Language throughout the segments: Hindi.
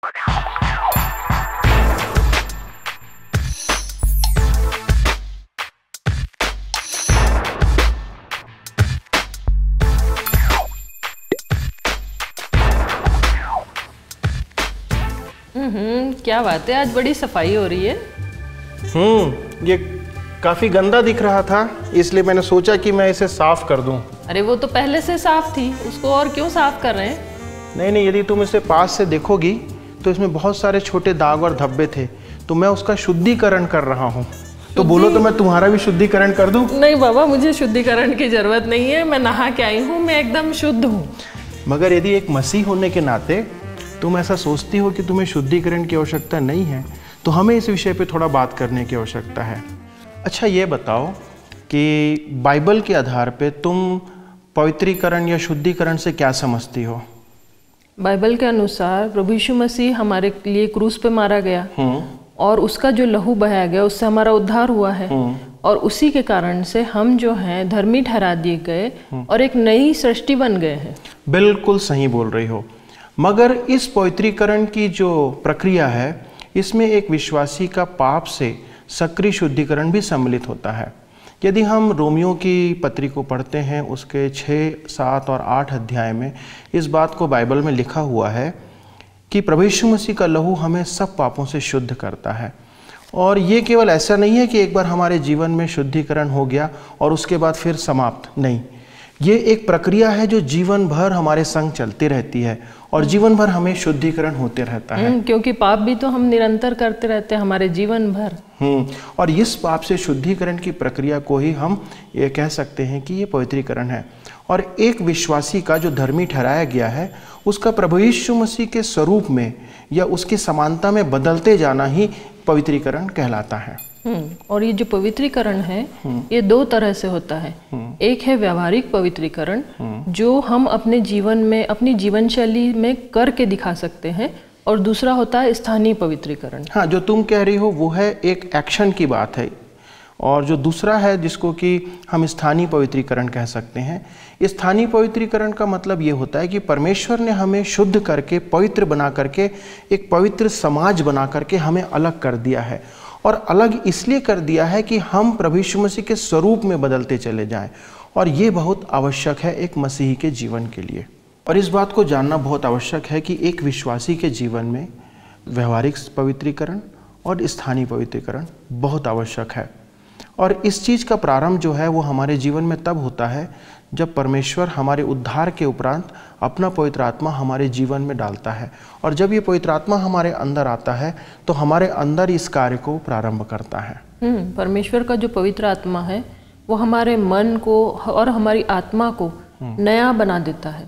क्या बात है, आज बड़ी सफाई हो रही है। ये काफी गंदा दिख रहा था, इसलिए मैंने सोचा कि मैं इसे साफ कर दूं। अरे वो तो पहले से साफ थी, उसको और क्यों साफ कर रहे हैं? नहीं, यदि तुम इसे पास से देखोगी तो इसमें बहुत सारे छोटे दाग और धब्बे थे, तो मैं उसका शुद्धिकरण कर रहा हूँ। तो बोलो तो मैं तुम्हारा भी शुद्धिकरण कर दूं? नहीं बाबा, मुझे शुद्धिकरण की जरूरत नहीं है, मैं नहा के आई हूँ, मैं एकदम शुद्ध हूँ। मगर यदि एक मसीह होने के नाते तुम ऐसा सोचती हो कि तुम्हें शुद्धिकरण की आवश्यकता नहीं है, तो हमें इस विषय पे थोड़ा बात करने की आवश्यकता है। अच्छा, ये बताओ कि बाइबल के आधार पे तुम पवित्रीकरण या शुद्धिकरण से क्या समझती हो? बाइबल के अनुसार प्रभु यीशु मसीह हमारे लिए क्रूस पे मारा गया और उसका जो लहू बहाया गया उससे हमारा उद्धार हुआ है, और उसी के कारण से हम जो हैं धर्मी ठहरा दिए गए और एक नई सृष्टि बन गए हैं। बिल्कुल सही बोल रही हो। मगर इस पवित्रीकरण की जो प्रक्रिया है, इसमें एक विश्वासी का पाप से सक्रिय शुद्धिकरण भी सम्मिलित होता है। यदि हम रोमियो की पत्री को पढ़ते हैं, उसके 6, 7 और 8 अध्याय में इस बात को बाइबल में लिखा हुआ है कि प्रभु यीशु मसीह का लहू हमें सब पापों से शुद्ध करता है। और ये केवल ऐसा नहीं है कि एक बार हमारे जीवन में शुद्धिकरण हो गया और उसके बाद फिर समाप्त, नहीं। ये एक प्रक्रिया है जो जीवन भर हमारे संग चलती रहती है और जीवन भर हमें शुद्धिकरण होते रहता है। क्योंकि पाप भी तो हम निरंतर करते रहते हैं हमारे जीवन भर। और इस पाप से शुद्धिकरण की प्रक्रिया को ही हम ये कह सकते हैं कि ये पवित्रीकरण है। और एक विश्वासी का जो धर्मी ठहराया गया है, उसका प्रभु यीशु मसीह के स्वरूप में या उसकी समानता में बदलते जाना ही पवित्रीकरण कहलाता है। और ये जो पवित्रीकरण है ये 2 तरह से होता है। एक है व्यावहारिक पवित्रीकरण, जो हम अपने जीवन में, अपनी जीवन शैली में करके दिखा सकते हैं, और दूसरा होता है स्थानीय पवित्रीकरण। हाँ, जो तुम कह रही हो वो है एक एक्शन की बात है, और जो दूसरा है जिसको कि हम स्थानीय पवित्रीकरण कह सकते हैं। स्थानीय पवित्रीकरण का मतलब ये होता है कि परमेश्वर ने हमें शुद्ध करके, पवित्र बना करके, एक पवित्र समाज बना करके हमें अलग कर दिया है। और अलग इसलिए कर दिया है कि हम प्रभु यीशु मसीह के स्वरूप में बदलते चले जाएं, और ये बहुत आवश्यक है एक मसीही के जीवन के लिए। और इस बात को जानना बहुत आवश्यक है कि एक विश्वासी के जीवन में व्यवहारिक पवित्रीकरण और स्थानीय पवित्रीकरण बहुत आवश्यक है। और इस चीज़ का प्रारंभ जो है वो हमारे जीवन में तब होता है जब परमेश्वर हमारे उद्धार के उपरांत अपना पवित्र आत्मा हमारे जीवन में डालता है। और जब ये पवित्र आत्मा हमारे अंदर आता है तो हमारे अंदर इस कार्य को प्रारंभ करता है। परमेश्वर का जो पवित्र आत्मा है वो हमारे मन को और हमारी आत्मा को नया बना देता है,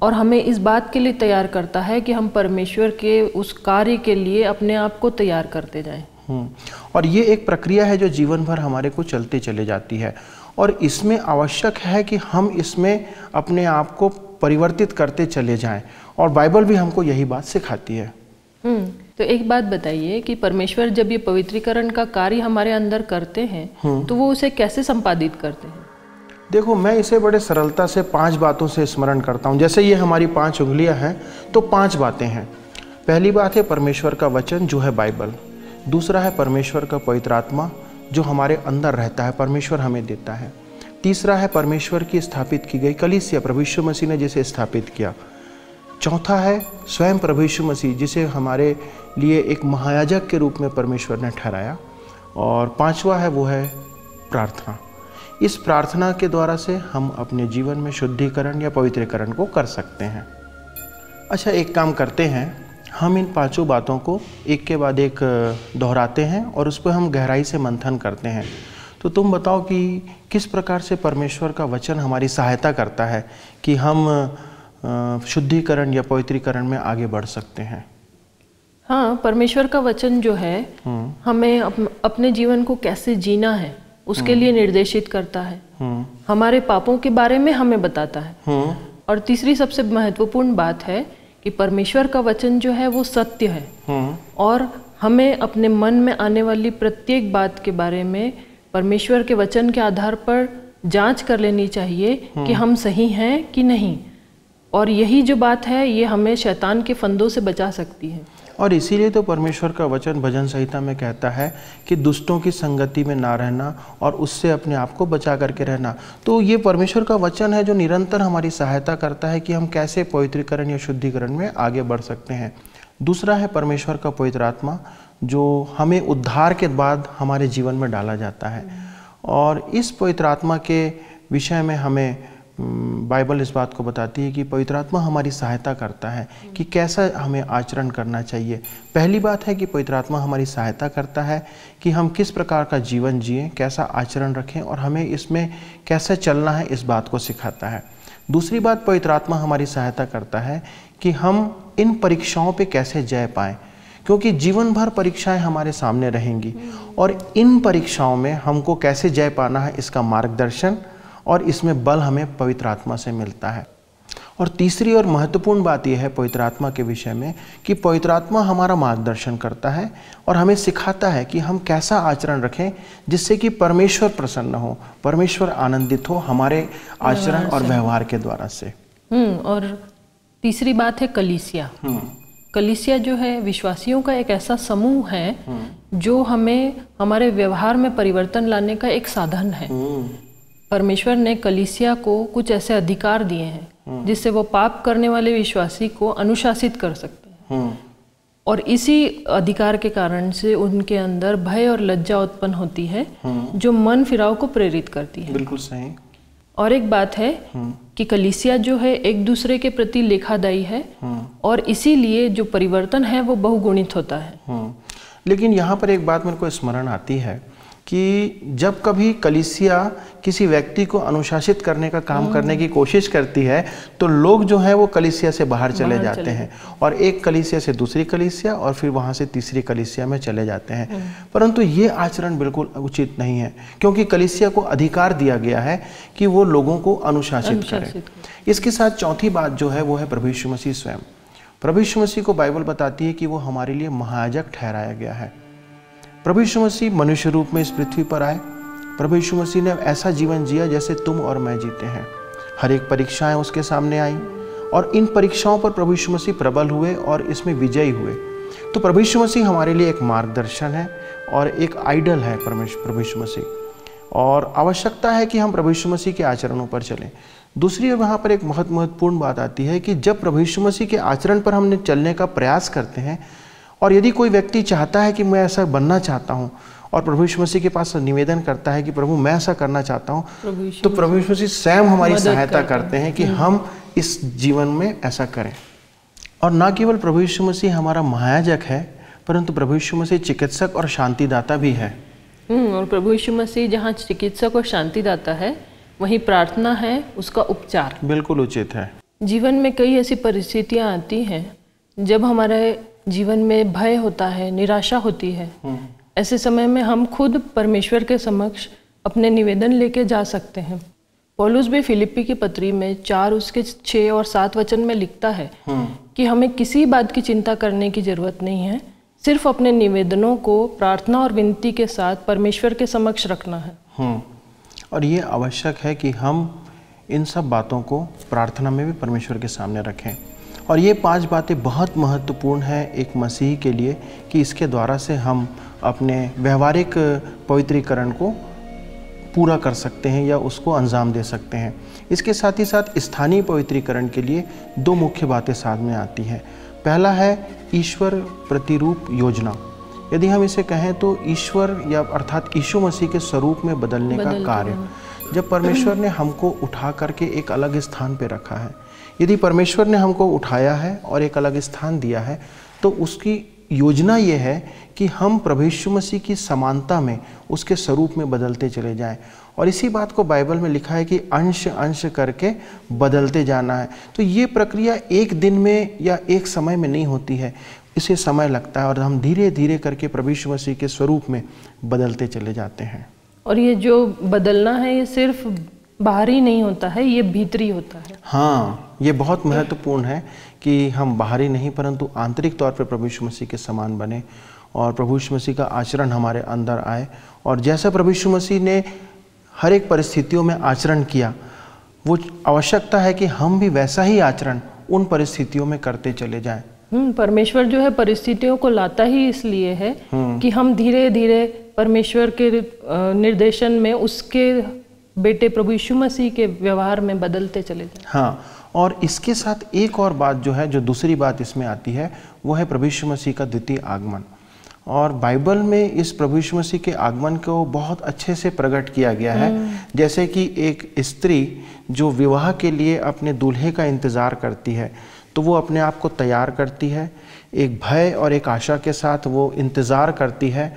और हमें इस बात के लिए तैयार करता है कि हम परमेश्वर के उस कार्य के लिए अपने आप को तैयार करते जाएं। और ये एक प्रक्रिया है जो जीवन भर हमारे को चलते चले जाती है, और इसमें आवश्यक है कि हम इसमें अपने आप को परिवर्तित करते चले जाएं, और बाइबल भी हमको यही बात सिखाती है। तो एक बात बताइए कि परमेश्वर जब ये पवित्रीकरण का कार्य हमारे अंदर करते हैं तो वो उसे कैसे संपादित करते हैं? देखो, मैं इसे बड़े सरलता से 5 बातों से स्मरण करता हूँ। जैसे ये हमारी 5 उंगलियाँ हैं, तो 5 बातें हैं। पहली बात है परमेश्वर का वचन जो है बाइबल। दूसरा है परमेश्वर का पवित्र आत्मा जो हमारे अंदर रहता है, परमेश्वर हमें देता है। तीसरा है परमेश्वर की स्थापित की गई कलीसिया, प्रभु यीशु मसीह ने जिसे स्थापित किया। चौथा है स्वयं प्रभु यीशु मसीह, जिसे हमारे लिए एक महायाजक के रूप में परमेश्वर ने ठहराया। और 5वां है वो है प्रार्थना। इस प्रार्थना के द्वारा से हम अपने जीवन में शुद्धिकरण या पवित्रीकरण को कर सकते हैं। अच्छा, एक काम करते हैं, हम इन 5 बातों को एक के बाद एक दोहराते हैं और उस पर हम गहराई से मंथन करते हैं। तो तुम बताओ कि किस प्रकार से परमेश्वर का वचन हमारी सहायता करता है कि हम शुद्धिकरण या पवित्रीकरण में आगे बढ़ सकते हैं। हाँ, परमेश्वर का वचन जो है हमें अपने जीवन को कैसे जीना है उसके लिए निर्देशित करता है, हमारे पापों के बारे में हमें बताता है। और तीसरी सबसे महत्वपूर्ण बात है कि परमेश्वर का वचन जो है वो सत्य है, और हमें अपने मन में आने वाली प्रत्येक बात के बारे में परमेश्वर के वचन के आधार पर जांच कर लेनी चाहिए कि हम सही हैं कि नहीं। और यही जो बात है ये हमें शैतान के फंदों से बचा सकती है। और इसीलिए तो परमेश्वर का वचन भजन संहिता में कहता है कि दुष्टों की संगति में ना रहना और उससे अपने आप को बचा करके रहना। तो ये परमेश्वर का वचन है जो निरंतर हमारी सहायता करता है कि हम कैसे पवित्रीकरण या शुद्धिकरण में आगे बढ़ सकते हैं। दूसरा है परमेश्वर का पवित्र आत्मा, जो हमें उद्धार के बाद हमारे जीवन में डाला जाता है। और इस पवित्र आत्मा के विषय में हमें बाइबल इस बात को बताती है कि पवित्र आत्मा हमारी सहायता करता है कि कैसा हमें आचरण करना चाहिए। पहली बात है कि पवित्र आत्मा हमारी सहायता करता है कि हम किस प्रकार का जीवन जिएं, कैसा आचरण रखें और हमें इसमें कैसे चलना है, इस बात को सिखाता है। दूसरी बात, पवित्र आत्मा हमारी सहायता करता है कि हम इन परीक्षाओं पे कैसे जय पाएं, क्योंकि जीवन भर परीक्षाएं हमारे सामने रहेंगी और इन परीक्षाओं में हमको कैसे जय पाना है, इसका मार्गदर्शन और इसमें बल हमें पवित्र आत्मा से मिलता है। और तीसरी और महत्वपूर्ण बात यह है पवित्र आत्मा के विषय में कि पवित्र आत्मा हमारा मार्गदर्शन करता है और हमें सिखाता है कि हम कैसा आचरण रखें जिससे कि परमेश्वर प्रसन्न हो, परमेश्वर आनंदित हो हमारे आचरण और व्यवहार के द्वारा से। और तीसरी बात है कलीसिया। कलीसिया जो है विश्वासियों का एक ऐसा समूह है जो हमें हमारे व्यवहार में परिवर्तन लाने का एक साधन है। परमेश्वर ने कलीसिया को कुछ ऐसे अधिकार दिए हैं जिससे वो पाप करने वाले विश्वासी को अनुशासित कर सकते हैं और इसी अधिकार के कारण से उनके अंदर भय और लज्जा उत्पन्न होती है जो मन फिराव को प्रेरित करती है। बिल्कुल सही। और एक बात है कि कलीसिया जो है एक दूसरे के प्रति लेखादायी है और इसीलिए जो परिवर्तन है वो बहुगुणित होता है। लेकिन यहाँ पर एक बात मेरे को स्मरण आती है कि जब कभी कलीसिया किसी व्यक्ति को अनुशासित करने का काम करने की कोशिश करती है तो लोग जो हैं वो कलीसिया से बाहर चले जाते हैं और एक कलीसिया से दूसरी कलीसिया और फिर वहाँ से तीसरी कलीसिया में चले जाते हैं। परंतु ये आचरण बिल्कुल उचित नहीं है, क्योंकि कलीसिया को अधिकार दिया गया है कि वो लोगों को अनुशासित करे। इसके साथ चौथी बात जो है वो है प्रभु यीशु मसीह स्वयं। प्रभु यीशु मसीह को बाइबल बताती है कि वो हमारे लिए महायाजक ठहराया गया है। प्रभु यीशु मसीह मनुष्य रूप में इस पृथ्वी पर आए। प्रभु यीशु मसीह ने ऐसा जीवन जिया जैसे तुम और मैं जीते हैं। हर एक परीक्षाएं उसके सामने आई और इन परीक्षाओं पर प्रभु यीशु मसीह प्रबल हुए और इसमें विजयी हुए। तो प्रभु यीशु मसीह हमारे लिए एक मार्गदर्शन है और एक आइडल है प्रभु यीशु मसीह, और आवश्यकता है कि हम प्रभु यीशु मसीह के आचरणों पर चलें। दूसरी ओर वहाँ पर एक बहुत महत्वपूर्ण बात आती है कि जब प्रभु यीशु मसीह के आचरण पर हमने चलने का प्रयास करते हैं और यदि कोई व्यक्ति चाहता है कि मैं ऐसा बनना चाहता हूँ और प्रभु यीशु मसीह के पास निवेदन करता है कि प्रभु मैं ऐसा करना चाहता हूँ, तो प्रभु यीशु मसीह स्वयं हमारी सहायता करते हैं कि हम इस जीवन में ऐसा करें। और न केवल प्रभु यीशु मसीह हमारा महायाजक है, परंतु प्रभु यीशु मसीह चिकित्सक और शांतिदाता भी है। और प्रभु यीशु मसीह जहाँ चिकित्सक और शांतिदाता है वहीं प्रार्थना है उसका उपचार। बिल्कुल उचित है। जीवन में कई ऐसी परिस्थितियाँ आती हैं जब हमारे जीवन में भय होता है, निराशा होती है। ऐसे समय में हम खुद परमेश्वर के समक्ष अपने निवेदन लेके जा सकते हैं। पौलुस भी फिलिप्पी की पत्री में 4 उसके 6 और 7 वचन में लिखता है कि हमें किसी बात की चिंता करने की जरूरत नहीं है, सिर्फ अपने निवेदनों को प्रार्थना और विनती के साथ परमेश्वर के समक्ष रखना है। और ये आवश्यक है कि हम इन सब बातों को प्रार्थना में भी परमेश्वर के सामने रखें। और ये 5 बातें बहुत महत्वपूर्ण हैं एक मसीही के लिए कि इसके द्वारा से हम अपने व्यवहारिक पवित्रीकरण को पूरा कर सकते हैं या उसको अंजाम दे सकते हैं। इसके साथ ही साथ स्थानीय पवित्रीकरण के लिए 2 मुख्य बातें सामने आती हैं। पहला है ईश्वर प्रतिरूप योजना। यदि हम इसे कहें तो ईश्वर या अर्थात यीशु मसीह के स्वरूप में बदलने का कार्य, जब परमेश्वर ने हमको उठा करके एक अलग स्थान पे रखा है, यदि परमेश्वर ने हमको उठाया है और एक अलग स्थान दिया है, तो उसकी योजना ये है कि हम प्रभु यीशु मसीह की समानता में उसके स्वरूप में बदलते चले जाएं। और इसी बात को बाइबल में लिखा है कि अंश अंश करके बदलते जाना है। तो ये प्रक्रिया एक दिन में या एक समय में नहीं होती है, इसे समय लगता है और हम धीरे धीरे करके प्रभु यीशु मसीह के स्वरूप में बदलते चले जाते हैं। और ये जो बदलना है ये सिर्फ बाहरी नहीं होता है, ये भीतरी होता है। हाँ, ये बहुत महत्वपूर्ण है कि हम बाहरी नहीं परंतु आंतरिक तौर पर प्रभु यीशु मसीह के समान बने और प्रभु यीशु मसीह का आचरण हमारे अंदर आए। और जैसा प्रभु यीशु मसीह ने हर एक परिस्थितियों में आचरण किया, वो आवश्यकता है कि हम भी वैसा ही आचरण उन परिस्थितियों में करते चले जाएं। परमेश्वर जो है परिस्थितियों को लाता ही इसलिए है कि हम धीरे धीरे परमेश्वर के निर्देशन में उसके बेटे प्रभु यीशु मसीह के व्यवहार में बदलते चले जाएं। हाँ, और इसके साथ एक और बात जो है, जो दूसरी बात इसमें आती है, वो है प्रभु यीशु मसीह का द्वितीय आगमन। और बाइबल में इस प्रभु यीशु मसीह के आगमन को बहुत अच्छे से प्रकट किया गया है। जैसे कि एक स्त्री जो विवाह के लिए अपने दूल्हे का इंतज़ार करती है, तो वो अपने आप को तैयार करती है, एक भय और एक आशा के साथ वो इंतज़ार करती है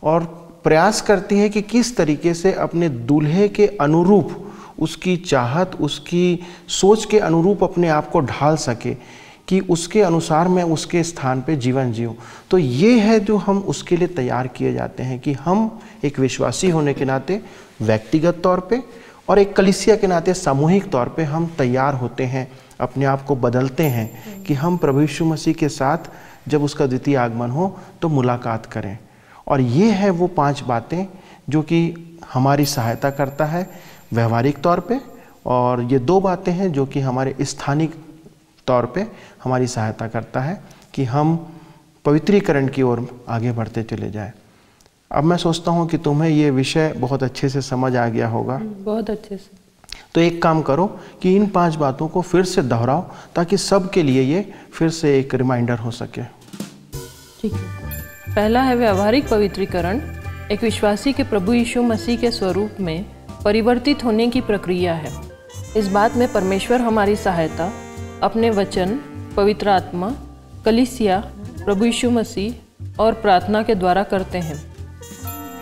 और प्रयास करती है कि किस तरीके से अपने दूल्हे के अनुरूप, उसकी चाहत, उसकी सोच के अनुरूप अपने आप को ढाल सके, कि उसके अनुसार मैं उसके स्थान पे जीवन जीऊँ। तो ये है जो हम उसके लिए तैयार किए जाते हैं कि हम एक विश्वासी होने के नाते व्यक्तिगत तौर पे और एक कलीसिया के नाते सामूहिक तौर पे हम तैयार होते हैं, अपने आप को बदलते हैं कि हम प्रभु यीशु मसीह के साथ जब उसका द्वितीय आगमन हो तो मुलाकात करें। और ये है वो 5 बातें जो कि हमारी सहायता करता है व्यवहारिक तौर पे, और ये 2 बातें हैं जो कि हमारे स्थानिक तौर पे हमारी सहायता करता है कि हम पवित्रीकरण की ओर आगे बढ़ते चले जाएं। अब मैं सोचता हूँ कि तुम्हें ये विषय बहुत अच्छे से समझ आ गया होगा। बहुत अच्छे से। तो एक काम करो कि इन 5 बातों को फिर से दोहराओ ताकि सब के लिए ये फिर से एक रिमाइंडर हो सके। ठीक है। पहला है व्यवहारिक पवित्रीकरण। एक विश्वासी के प्रभु यीशु मसीह के स्वरूप में परिवर्तित होने की प्रक्रिया है। इस बात में परमेश्वर हमारी सहायता अपने वचन, पवित्र आत्मा, कलीसिया, प्रभु यीशु मसीह और प्रार्थना के द्वारा करते हैं।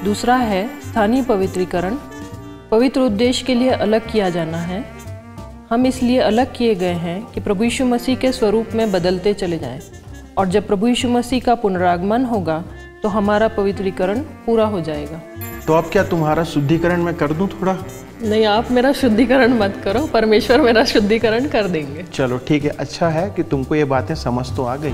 दूसरा है स्थानीय पवित्रीकरण। पवित्र उद्देश्य के लिए अलग किया जाना है। हम इसलिए अलग किए गए हैं कि प्रभु यीशु मसीह के स्वरूप में बदलते चले जाएं, और जब प्रभु यीशु मसीह का पुनरागमन होगा तो हमारा पवित्रीकरण पूरा हो जाएगा। तो अब क्या तुम्हारा शुद्धिकरण मैं कर दूं थोड़ा? नहीं, आप मेरा शुद्धिकरण मत करो, परमेश्वर मेरा शुद्धिकरण कर देंगे। चलो ठीक है, अच्छा है कि तुमको ये बातें समझ तो आ गई।